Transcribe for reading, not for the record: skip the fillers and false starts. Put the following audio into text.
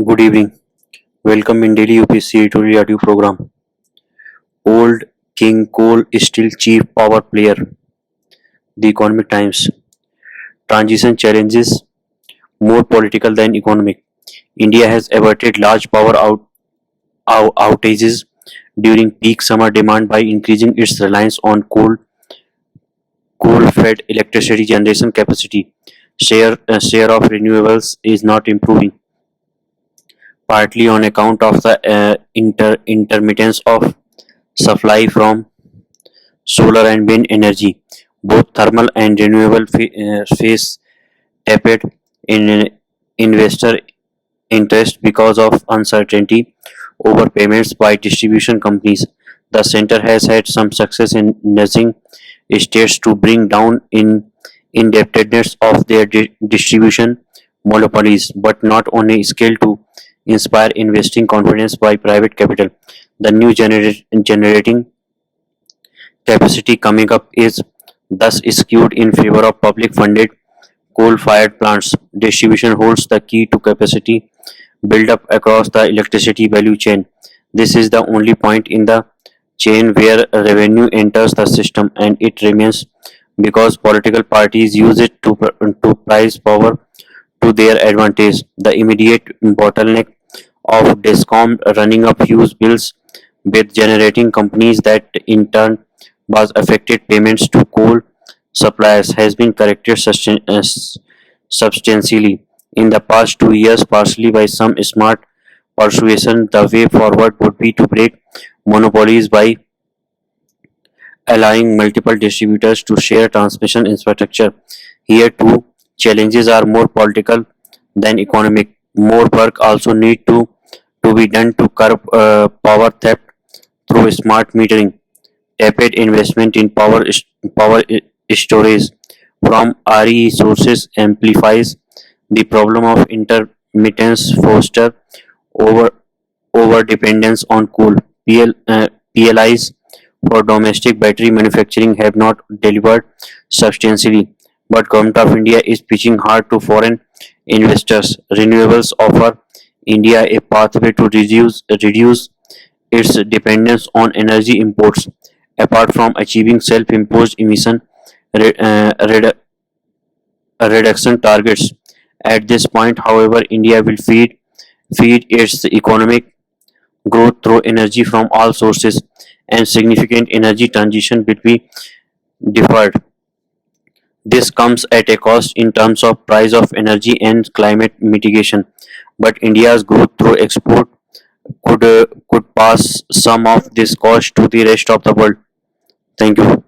Good evening. Welcome in daily UPSC editorial audio program. Old King Coal is still chief power player. The Economic Times. Transition challenges more political than economic. India has averted large power outages during peak summer demand by increasing its reliance on coal-fed electricity generation capacity. Share of renewables is not improving, partly on account of the intermittence of supply from solar and wind energy. Both thermal and renewable face tepid in investor interest because of uncertainty over payments by distribution companies. The center has had some success in nudging states to bring down in indebtedness of their distribution monopolies, but not on a scale to inspire investing confidence by private capital. The new generating capacity coming up is thus skewed in favor of public funded coal fired plants. Distribution holds the key to capacity build up across the electricity value chain. This is the only point in the chain where revenue enters the system, and it remains because political parties use it to price power to their advantage. The immediate bottleneck of DESCOM running up huge bills with generating companies that in turn was affected payments to coal suppliers has been corrected substantially in the past 2 years, partially by some smart persuasion. The way forward would be to break monopolies by allowing multiple distributors to share transmission infrastructure. Here too, challenges are more political than economic. More work also need to be done to curb power theft through smart metering, tepid investment in power storage from RE sources amplifies the problem of intermittence, foster over over-dependence on coal. PLIs for domestic battery manufacturing have not delivered substantially, but Government of India is pitching hard to foreign investors. Renewables offer India a pathway to reduce its dependence on energy imports. Apart from achieving self-imposed emission re- uh, redu- reduction targets, at this point, however, India will feed its economic growth through energy from all sources, and significant energy transition will be deferred. This comes at a cost in terms of price of energy and climate mitigation, but India's growth through export could pass some of this cost to the rest of the world. Thank you.